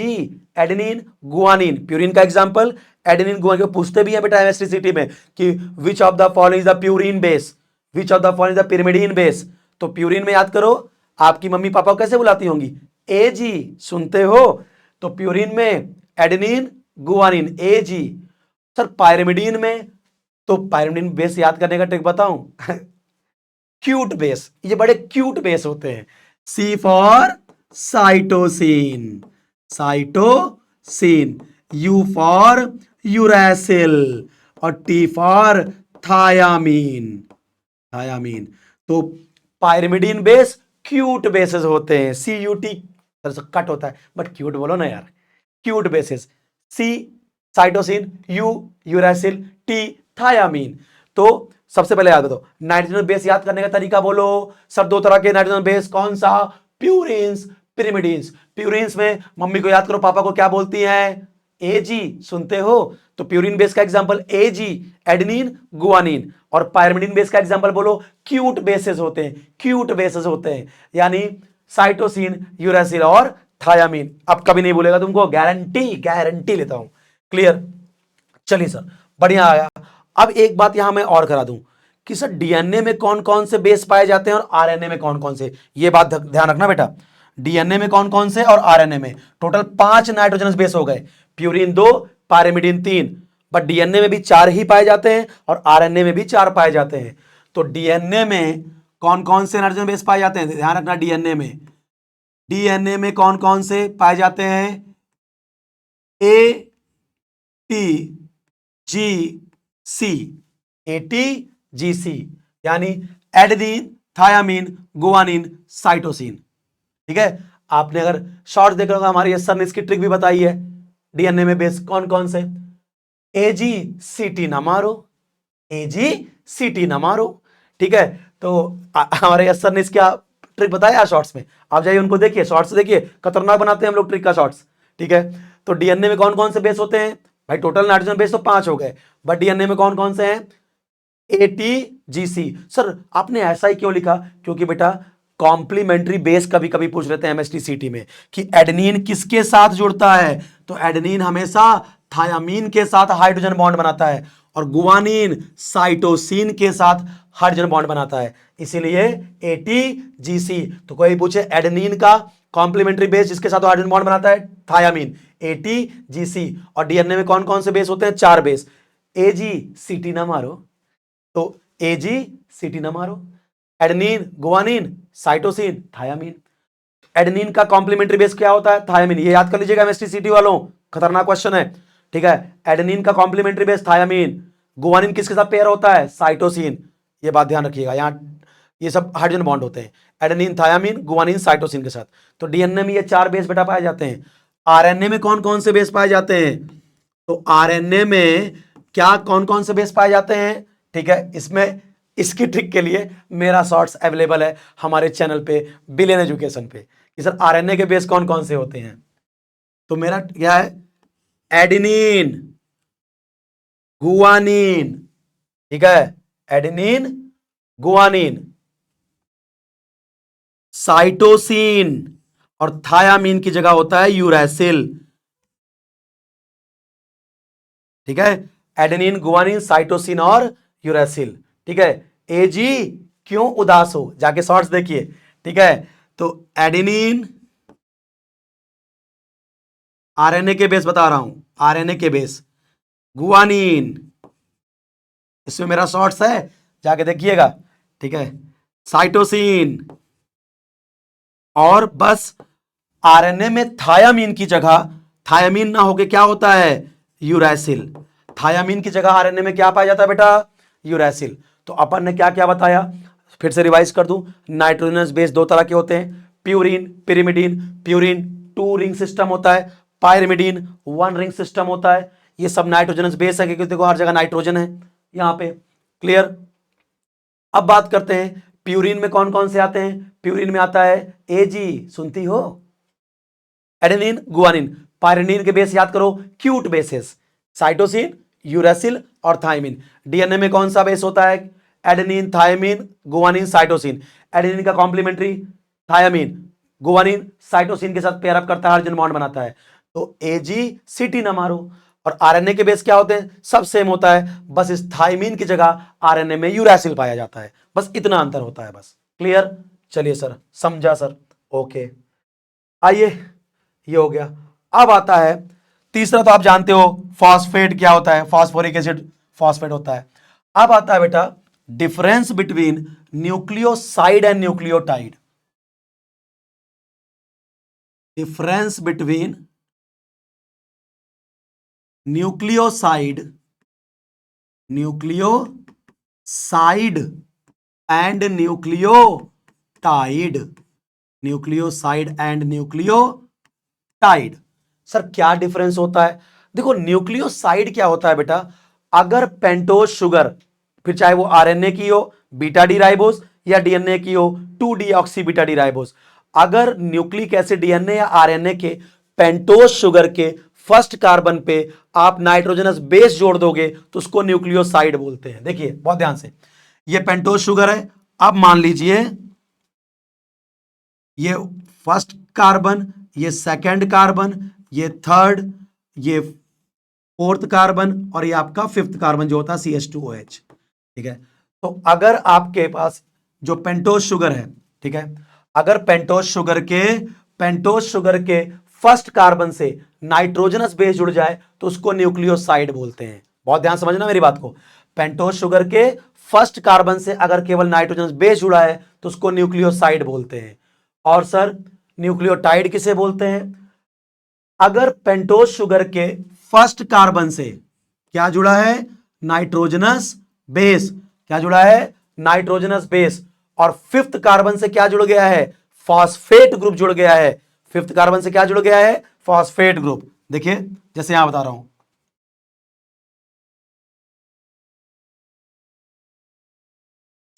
एडेनिन, गुआनिन। प्यूरीन का एग्जांपल एडेनिन, गुआनिन। पूछते भी हैं बेटा MSTCT में कि which of the following is the purine base, which of the following is the pyrimidine base. तो प्यूरीन में याद करो, आपकी मम्मी पापा को कैसे बुलाती होंगी, AG सुनते हो। तो प्यूरीन में adenine, guanine, AG। Sir pyrimidine में तो पायरिमिडीन बेस याद करने का ट्रिक बताऊं? क्यूट बेस, ये बड़े क्यूट बेस होते हैं। C for cytosine, cytosine, U for uracil, और टी फॉर थायामीन, थायामीन। तो पायरिमिडीन बेस क्यूट बेसेस होते हैं, सी यू टी कट होता है बट क्यूट बोलो ना यार, cute bases. C cytosine, U uracil, T thymine. तो सबसे पहले याद दो, नाइट्रोजन बेस याद करने का तरीका बोलो सर। दो तरह के नाइट्रोजन बेस, कौन सा? Purines, pyrimidines. प्यूरिन्स में मम्मी को याद करो, पापा को क्या बोलती हैं? एजी, सुनते हो? तो प्यूरिन बेस का एग्जांपल एजी, एडेनिन, गुआनिन। और पायरिमिडीन बेस का एग्जांपल बोलो, क्यूट बेसेस होते हैं, क्यूट बेसेस होते हैं, यानी साइटोसिन, यूरासिल और थायामीन। अब कभी नहीं बोलेगा तुमको, गारंटी, गारंटी लेता हूं। क्लियर? चलिए सर, बढ़िया आया। अब एक बात यहां मैं और करा दूं कि सर डीएनए में कौन कौन से बेस पाए जाते हैं और आरएनए में कौन कौन से, ये बात ध्यान रखना बेटा। डीएनए में कौन कौन से और आरएनए में टोटल 5 नाइट्रोजनस बेस हो गए, प्यूरिन 2, पायरिमिडीन 3, बट डीएनए में भी 4 ही पाए जाते हैं और आरएनए में भी 4 पाए जाते हैं। तो डीएनए में कौन कौन से नाइट्रोजन बेस पाए जाते हैं, ध्यान रखना। डीएनए में कौन कौन से पाए जाते हैं? A T G C, ATGC, यानी एडेनिन, थायामीन, गुआनिन, साइटोसिन। ठीक है, आपने अगर शॉर्ट देखा होगा, हमारे यस सर ने इसकी ट्रिक भी बताई है। डीएनए में बेस कौन कौन से? AGCT ना मारो, AGCT ना मारो। ठीक है, तो हमारे यस सर ने इसका ट्रिक बताया शॉर्ट्स में, आप जाइए उनको देखिए, शॉर्ट्स देखिए, खतरनाक बनाते हैं हम लोग ट्रिक का शॉर्ट्स। ठीक है, तो डीएनए में कौन कौन से बेस होते हैं भाई? टोटल नाइट्रोजन बेस तो 5 हो गए, बट डीएनए में कौन कौन से हैं? ATGC। सर आपने ऐसा ही क्यों लिखा? क्योंकि बेटा कॉम्प्लीमेंट्री बेस कभी कभी पूछ लेते हैं MSTCT में कि एडेनिन किसके साथ जुड़ता है, तो एडेनिन हमेशा थायामीन के साथ हाइड्रोजन बॉन्ड बनाता है और गुआनिन साइटोसिन के साथ हाइड्रोजन बॉन्ड बनाता है, इसीलिए ATGC। तो कोई पूछे एडेनिन का कॉम्प्लीमेंट्री बेस जिसके साथ हाइड्रोजन बॉन्ड बनाता है, थायामीन, ATGC। और डीएनए में कौन कौन से बेस होते हैं? 4 बेस। AGCT ना मारो, तो AGCT ना मारो, adenine, guanine, cytosine, thiamine. Adenine का कॉम्प्लीमेंट्री बेस क्या होता है? थायामीन, ये याद कर लीजिएगा MSTCT वालों, खतरनाक क्वेश्चन है। ठीक है, एडेनिन का कॉम्प्लीमेंट्री बेस थायामीन। गुआनिन किसके साथ पेयर होता है? साइटोसिन, ये बात ध्यान रखिएगा, यहां ये सब हाइड्रोजन बॉन्ड होते हैं, एडेनिन, थायामीन, गुआनिन, साइटोसिन के साथ। तो डीएनए में ये 4 बेस बेटा पाए जाते हैं। आरएनए में कौन कौन से बेस पाए जाते हैं? तो आरएनए में क्या कौन कौन से बेस पाए जाते हैं? ठीक है, इसमें इसकी ट्रिक के लिए मेरा शॉर्ट्स अवेलेबल है हमारे चैनल पे, बिलियन एजुकेशन पे, कि सर आरएनए के बेस कौन कौन से होते हैं। तो मेरा क्या है? एडेनिन, गुआनिन, ठीक है, एडेनिन, गुआनिन, साइटोसिन, और थायामीन की जगह होता है यूरासिल। ठीक है, एडेनिन, गुआनिन, साइटोसिन और यूरासिल। ठीक है, एजी क्यों उदास हो, जाके शॉर्ट्स देखिए। ठीक है, तो एडेनिन, आरएनए के बेस बता रहा हूं, आरएनए के बेस, गुआनिन, इसमें मेरा शॉर्ट्स है, जाके देखिएगा। ठीक है, साइटोसिन, और बस आरएनए में थायामीन की जगह, थायामीन ना होके क्या होता है? यूरासिल। थायामीन की जगह आरएनए में क्या पाया जाता है बेटा? यूरासिल। तो अपन ने क्या क्या बताया, फिर से रिवाइज कर दूं। नाइट्रोजनस बेस 2 तरह के होते हैं, purine, pyrimidine. Purine 2 ring system होता है, पायरिमिडीन 1 रिंग सिस्टम होता है। ये सब नाइट्रोजनस बेस है, क्योंकि देखो हर जगह नाइट्रोजन है यहां पे। क्लियर? अब बात करते हैं प्यूरिन में कौन कौन से आते हैं। प्यूरिन में आता है एजी, सुनती हो, एडेनिन, गुआनिन। पायरिनिन के बेस याद करो, क्यूट बेसेस, साइटोसिन, यूरासिल और थायमिन। डीएनए में कौन सा बेस होता है? Adenine, thymine, guanine, cytosine. Adenine का कॉम्प्लीमेंट्री थायमिन, गुआनिन साइटोसिन के साथ पेयर अप करता है, हाइड्रोजन बॉन्ड बनाता है। तो AGCT ना मारो। और आरएनए के बेस क्या होते हैं? सब सेम होता है, बस इस थायमिन की जगह आरएनए में यूरासिल पाया जाता है, बस इतना अंतर होता है बस। क्लियर? चलिए सर, समझा सर, ओके। आइए, ये हो गया। अब आता है तीसरा, तो आप जानते हो फॉस्फेट क्या होता है, फास्फोरिक एसिड फॉस्फेट होता है। अब आता है बेटा difference between nucleoside and nucleotide. Difference between nucleoside and nucleotide. Nucleoside and nucleotide. Sir क्या डिफरेंस होता है? देखो न्यूक्लियोसाइड क्या होता है बेटा, अगर पेंटोज शुगर, फिर चाहे वो आरएनए की हो बीटा डी राइबोस या डीएनए की हो 2-डीऑक्सी बीटा डी राइबोस, अगर न्यूक्लिक एसिड डीएनए या आरएनए के पेंटोज शुगर के फर्स्ट कार्बन पे आप नाइट्रोजनस बेस जोड़ दोगे तो उसको न्यूक्लियोसाइड बोलते हैं। देखिए बहुत ध्यान से, ये पेंटोज शुगर है, अब मान लीजिए ये फर्स्ट कार्बन, ये सेकंड कार्बन, ये थर्ड, ये फोर्थ कार्बन और ये आपका फिफ्थ कार्बन जो होता है CH2OH। ठीक है, तो अगर आपके पास जो पेंटोज शुगर है, ठीक है, अगर पेंटोज शुगर के फर्स्ट कार्बन से नाइट्रोजनस बेस जुड़ जाए तो उसको न्यूक्लियोसाइड बोलते हैं। बहुत ध्यान समझना मेरी बात को, पेंटोज शुगर के फर्स्ट कार्बन से अगर केवल नाइट्रोजनस बेस जुड़ा है तो उसको न्यूक्लियोसाइड बोलते हैं। और सर न्यूक्लियोटाइड किसे बोलते हैं? अगर पेंटोज शुगर के फर्स्ट कार्बन से क्या जुड़ा है? Nitrogenous base. क्या जुड़ा है? Nitrogenous base. और फिफ्थ कार्बन से क्या जुड़ गया है? फॉस्फेट ग्रुप जुड़ गया है। फिफ्थ कार्बन से क्या जुड़ गया है? Phosphate group. देखिए जैसे यहां बता रहा हूं,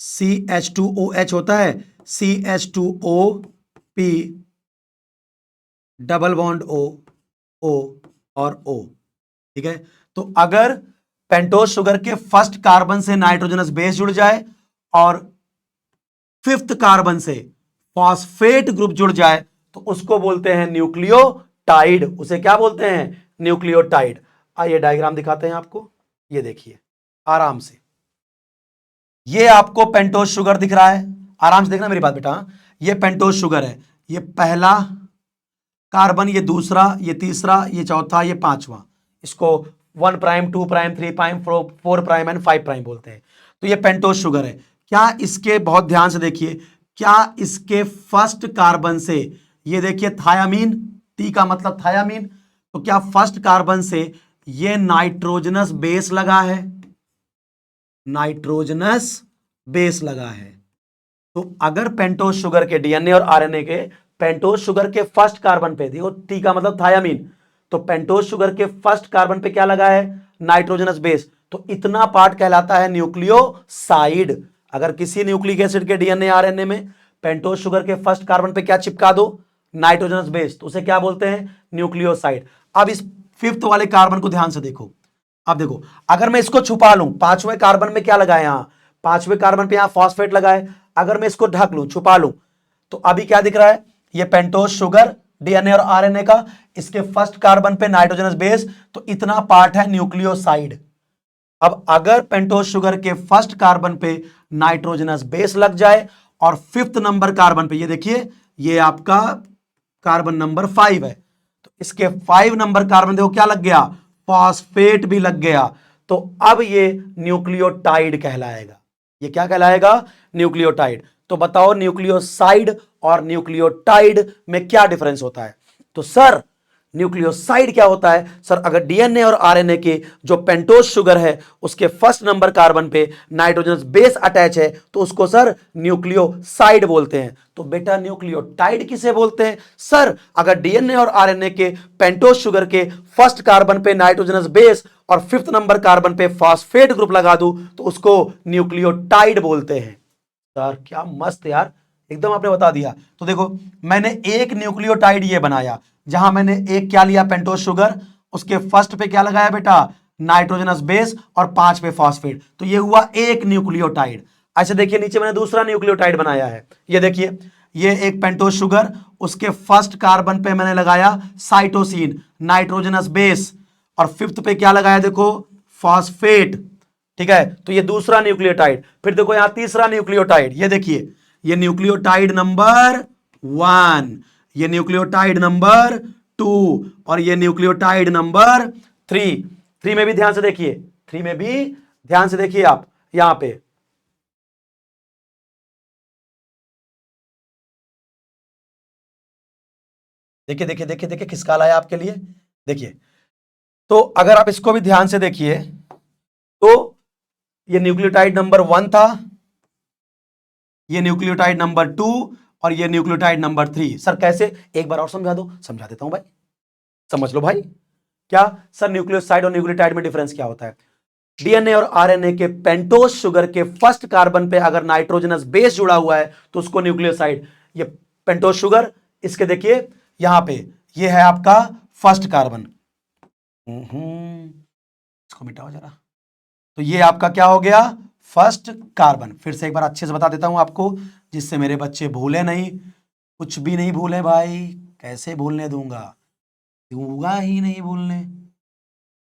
CH2OH होता है, CH2OP डबल बॉन्ड O और O। ठीक है, तो अगर पेंटोज शुगर के फर्स्ट कार्बन से नाइट्रोजनस बेस जुड़ जाए और फिफ्थ कार्बन से फॉस्फेट ग्रुप जुड़ जाए तो उसको बोलते हैं न्यूक्लियोटाइड। उसे क्या बोलते हैं? न्यूक्लियोटाइड। आइए डायग्राम दिखाते हैं आपको, ये देखिए आराम से, ये आपको पेंटोज शुगर दिख रहा है, आराम से देखना मेरी बात बेटा, ये पेंटोज शुगर है, ये पहला कार्बन, ये दूसरा, ये तीसरा, ये चौथा, ये पांचवा, इसको 1 prime 2 prime 3 prime 4 prime and 5 prime बोलते हैं। तो ये पेंटोज शुगर है। क्या इसके, बहुत ध्यान से देखिए, क्या इसके फर्स्ट कार्बन से, ये देखिए थायामीन, टी का मतलब थायामीन, तो क्या फर्स्ट कार्बन से ये नाइट्रोजनस बेस लगा है? नाइट्रोजनस बेस लगा है। तो अगर पेंटोज शुगर के डीएनए और आरएनए के पेंटोज शुगर के फर्स्ट कार्बन पे, देखो टी का मतलब थायामीन, तो पेंटोज शुगर के फर्स्ट कार्बन पे क्या लगा है? Nitrogenous base. तो इतना पार्ट कहलाता है न्यूक्लियोसाइड। अगर किसी न्यूक्लिक एसिड के डीएनए आरएनए में पेंटोज शुगर के फर्स्ट कार्बन पे क्या चिपका दो? नाइट्रोजनस बेस, तो उसे क्या बोलते हैं? न्यूक्लियोसाइड। अब इस फिफ्थ वाले कार्बन को ध्यान से देखो। अब देखो, अगर मैं इसको छुपा लूं, पांचवें कार्बन में क्या लगाए? यहां पांचवें कार्बन पे यहां फॉस्फेट लगाए, अगर मैं इसको ढक लूं, छुपा लूं, तो अभी क्या दिख रहा है? ये पेंटोज शुगर डीएनए और आरएनए का, इसके फर्स्ट कार्बन पे नाइट्रोजनस बेस, तो इतना पार्ट है न्यूक्लियोसाइड। अब अगर पेंटोज शुगर के फर्स्ट कार्बन पे नाइट्रोजनस बेस लग जाए और फिफ्थ नंबर कार्बन पे, ये देखिए ये आपका कार्बन नंबर 5 है, तो इसके 5 नंबर कार्बन देखो क्या लग गया? फॉस्फेट भी लग गया। तो अब ये न्यूक्लियोटाइड कहलाएगा। ये क्या कहलाएगा? न्यूक्लियोटाइड। तो बताओ न्यूक्लियोसाइड और न्यूक्लियोटाइड में क्या डिफरेंस होता है? तो सर न्यूक्लियोसाइड क्या होता है? सर अगर डीएनए और आरएनए के जो पेंटोज शुगर है उसके फर्स्ट नंबर कार्बन पे नाइट्रोजनस बेस अटैच है तो उसको सर न्यूक्लियोसाइड बोलते हैं। तो बेटा न्यूक्लियोटाइड किसे बोलते हैं? सर अगर डीएनए और आरएनए के पेंटोज शुगर के फर्स्ट कार्बन पे नाइट्रोजनस बेस और फिफ्थ नंबर कार्बन पे फॉस्फेट ग्रुप लगा दूं तो उसको न्यूक्लियोटाइड बोलते हैं। सर क्या मस्त यार, एकदम आपने बता दिया। तो देखो मैंने एक न्यूक्लियोटाइड ये बनाया, जहां मैंने एक क्या लिया? पेंटोज शुगर, उसके फर्स्ट पे क्या लगाया बेटा? नाइट्रोजनस बेस और 5 पे फॉस्फेट, तो ये हुआ एक न्यूक्लियोटाइड। अच्छा देखिए नीचे मैंने दूसरा न्यूक्लियोटाइड बनाया है, ये देखिए, ये एक पेंटोज शुगर, उसके फर्स्ट कार्बन पे मैंने लगाया साइटोसिन, नाइट्रोजनस बेस, और फिफ्थ पे क्या लगाया? देखो फॉस्फेट। ठीक है, तो ये दूसरा न्यूक्लियोटाइड। फिर देखो यहां तीसरा न्यूक्लियोटाइड, ये देखिए, ये न्यूक्लियोटाइड नंबर 1, ये न्यूक्लियोटाइड नंबर 2 और ये न्यूक्लियोटाइड नंबर 3। 3 में भी ध्यान से देखिए, 3 में भी ध्यान से देखिए आप, यहां पे देखिए देखिए देखिए देखिए किसका लाया आपके लिए। देखिए, तो अगर आप इसको भी ध्यान से देखिए तो ये न्यूक्लियोटाइड नंबर 1 था, ये न्यूक्लियोटाइड नंबर 2 और ये न्यूक्लियोटाइड नंबर 3। सर कैसे, एक बार और समझा दो। समझा देता हूं भाई, समझ लो भाई। क्या सर, न्यूक्लियोसाइड और न्यूक्लियोटाइड में डिफरेंस क्या होता है? डीएनए और आरएनए के पेंटोज शुगर के फर्स्ट कार्बन पे अगर नाइट्रोजनस बेस जुड़ा हुआ है तो उसको न्यूक्लियोसाइड। ये पेंटोज शुगर, इसके देखिए यहां पे ये है आपका फर्स्ट कार्बन। इसको मिटाओ जरा। तो ये आपका क्या हो गया? First carbon. फिर से एक बार अच्छे से बता देता हूं आपको, जिससे मेरे बच्चे भूले नहीं, कुछ भी नहीं भूले भाई। कैसे भूलने दूंगा, दूंगा ही नहीं भूलने।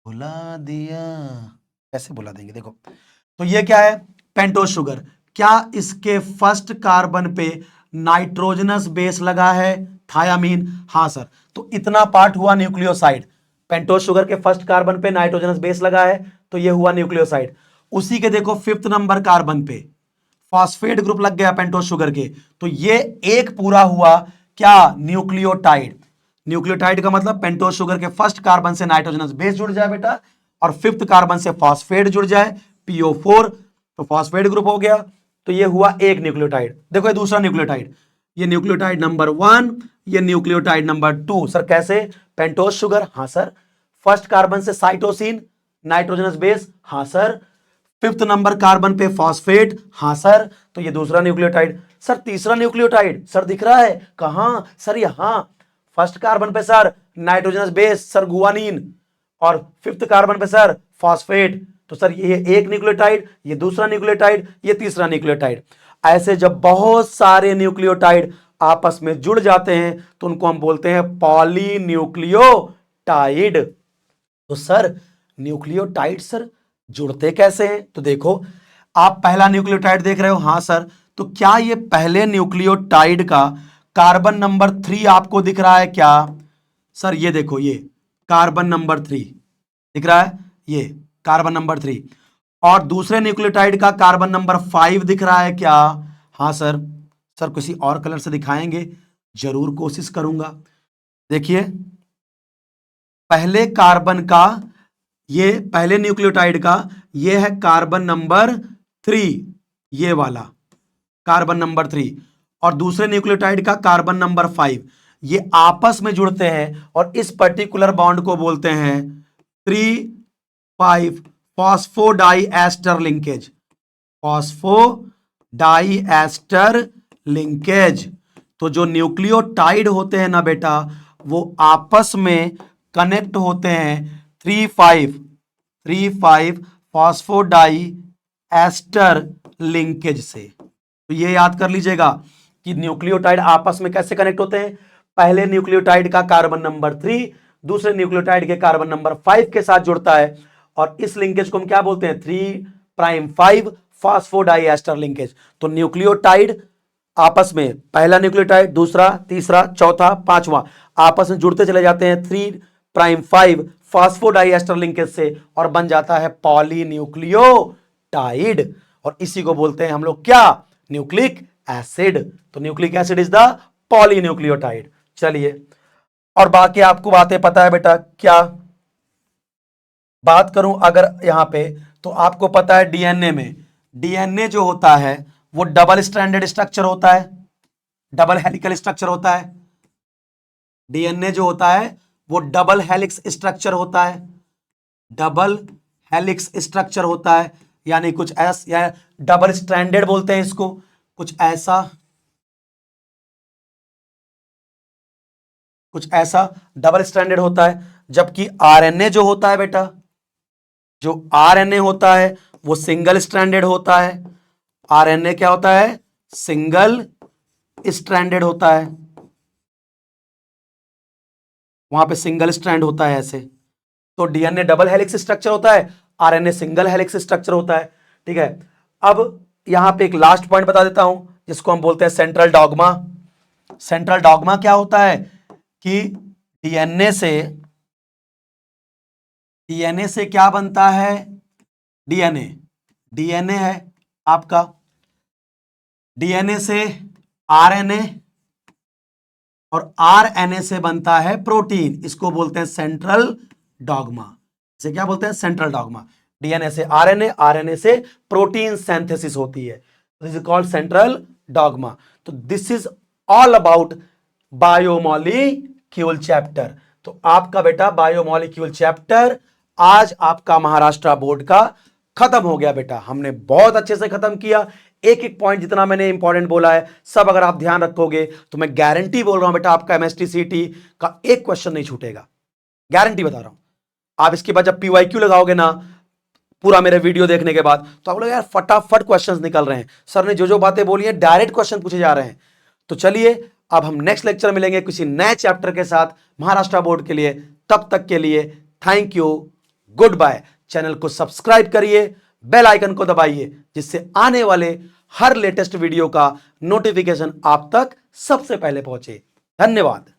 भुला दिया, कैसे भुला देंगे? देखो, तो ये क्या है? Pentose sugar. क्या इसके फर्स्ट कार्बन पे नाइट्रोजनस बेस लगा है? थायामीन। हाँ सर, तो इतना पार्ट हुआ न्यूक्लियोसाइड। पेंटोज शुगर के फर्स्ट कार्बन पे नाइट्रोजनस बेस लगा है तो ये हुआ न्यूक्लियोसाइड। उसी के देखो फिफ्थ नंबर कार्बन पे फॉस्फेट ग्रुप लग गया पेंटोज शुगर के, तो ये एक पूरा हुआ क्या? न्यूक्लियोटाइड। न्यूक्लियोटाइड का मतलब पेंटोज शुगर के फर्स्ट कार्बन से नाइट्रोजनस बेस जुड़ जाए बेटा, और फिफ्थ कार्बन से फॉस्फेट जुड़ जाए, PO4, तो फॉस्फेट ग्रुप हो गया। तो ये हुआ एक न्यूक्लियोटाइड। देखो ये दूसरा न्यूक्लियोटाइड, ये न्यूक्लियोटाइड नंबर 1, ये न्यूक्लियोटाइड नंबर 2। सर कैसे? पेंटोज शुगर, हाँ सर। फर्स्ट कार्बन से साइटोसिन, नाइट्रोजनस बेस, हाँ सर। फिफ्थ नंबर कार्बन पे फॉस्फेट, हाँ सर। तो ये दूसरा न्यूक्लियोटाइड। सर तीसरा न्यूक्लियोटाइड सर दिख रहा है कहां? सर यहां फर्स्ट कार्बन पे sir nitrogenous base sir guanine, और फिफ्थ कार्बन पे सर फॉस्फेट। तो सर ये एक न्यूक्लियोटाइड, ये दूसरा न्यूक्लियोटाइड, ये तीसरा न्यूक्लियोटाइड। ऐसे जब बहुत सारे न्यूक्लियोटाइड आपस में जुड़ जाते हैं तो उनको हम बोलते हैं पॉलीन्यूक्लियोटाइड। तो सर न्यूक्लियोटाइड सर जुड़ते कैसे हैं? तो देखो, आप पहला न्यूक्लियोटाइड देख रहे हो, हाँ सर। तो क्या ये पहले न्यूक्लियोटाइड का कार्बन नंबर 3 आपको दिख रहा है क्या? सर ये देखो, ये कार्बन नंबर 3 दिख रहा है, ये कार्बन नंबर 3। और दूसरे न्यूक्लियोटाइड का कार्बन नंबर 5 दिख रहा है क्या? हाँ सर। सर किसी और कलर से दिखाएंगे? जरूर कोशिश करूंगा। देखिए, पहले कार्बन का, ये पहले न्यूक्लियोटाइड का ये है कार्बन नंबर 3, ये वाला कार्बन नंबर 3, और दूसरे न्यूक्लियोटाइड का कार्बन नंबर 5। ये आपस में जुड़ते हैं और इस पर्टिकुलर बॉन्ड को बोलते हैं 3,5 फॉस्फोडाइएस्टर लिंकेज। Phosphodiester linkage. तो जो न्यूक्लियोटाइड होते हैं ना बेटा, वो आपस में कनेक्ट होते हैं 3,5 फॉस्फोडाइएस्टर लिंकेज से। तो ये याद कर लीजिएगा कि न्यूक्लियोटाइड आपस में कैसे कनेक्ट होते हैं। पहले न्यूक्लियोटाइड का कार्बन नंबर 3 दूसरे न्यूक्लियोटाइड के कार्बन नंबर 5 के साथ जुड़ता है, और इस लिंकेज को हम क्या बोलते हैं? 3'5 फॉस्फोडाइएस्टर लिंकेज। तो न्यूक्लियोटाइड आपस में, पहला न्यूक्लियोटाइड, दूसरा, तीसरा, चौथा, पांचवा, आपस में जुड़ते चले जाते हैं 3'5 फॉस्फोडाइएस्टर लिंकेज से, और बन जाता है पॉलीन्यूक्लियोटाइड। और इसी को बोलते हैं हम लोग क्या? Nucleic acid. तो nucleic acid is the polynucleotide. चलिए, और बाकी आपको बातें पता है बेटा। क्या बात करूं अगर यहां पे, तो आपको पता है डीएनए में, डीएनए जो होता है वो डबल स्ट्रैंडेड स्ट्रक्चर होता है, डबल हेलिकल स्ट्रक्चर होता है। डीएनए जो होता है वो डबल हेलिक्स स्ट्रक्चर होता है, डबल हेलिक्स स्ट्रक्चर होता है, यानी कुछ ऐसा, या डबल स्ट्रैंडेड बोलते हैं इसको, कुछ ऐसा, कुछ ऐसा डबल स्ट्रैंडेड होता है। जबकि आरएनए जो होता है बेटा, जो आरएनए होता है वो सिंगल स्ट्रैंडेड होता है। आरएनए क्या होता है? सिंगल स्ट्रैंडेड होता है, वहां पे सिंगल स्ट्रैंड होता है ऐसे। तो डीएनए डबल हेलिक्स स्ट्रक्चर होता है, आरएनए सिंगल हेलिक्स स्ट्रक्चर होता है। ठीक है, अब यहां पे एक लास्ट पॉइंट बता देता हूं जिसको हम बोलते हैं सेंट्रल डॉगमा। सेंट्रल डॉगमा क्या होता है कि डीएनए से, डीएनए से क्या बनता है? डीएनए, डीएनए है आपका, डीएनए से आरएनए और आरएनए से बनता है प्रोटीन, इसको बोलते हैं सेंट्रल डॉगमा। इसे क्या बोलते हैं? Central dogma. डीएनए से आरएनए, आरएनए से प्रोटीन सिंथेसिस होती है, this is called central dogma. तो this is all about biomolecule chapter. तो आपका बेटा बायोमॉलिक्यूल चैप्टर आज आपका महाराष्ट्र बोर्ड का खत्म हो गया बेटा। हमने बहुत अच्छे से खत्म किया, एक एक पॉइंट जितना मैंने इंपॉर्टेंट बोला है सब अगर आप ध्यान रखोगे तो मैं गारंटी बोल रहा हूं बेटा आपका एमएसटीसीटी का एक क्वेश्चन नहीं छूटेगा, गारंटी बता रहा हूं। आप इसके बाद जब पीवाईक्यू लगाओगे ना पूरा मेरे वीडियो देखने के बाद, तो आप लोग यार फटाफट क्वेश्चंस निकल रहे हैं, सर ने जो जो बातें बोली हैं डायरेक्ट क्वेश्चन पूछे जा रहे हैं। तो चलिए अब हम नेक्स्ट लेक्चर मिलेंगे किसी नए चैप्टर के साथ महाराष्ट्र बोर्ड के लिए। तब तक के लिए thank you, good bye. Channel को सब्सक्राइब करिए, बेल आइकन को दबाइए, जिससे आने वाले हर लेटेस्ट वीडियो का नोटिफिकेशन आप तक सबसे पहले पहुंचे। धन्यवाद।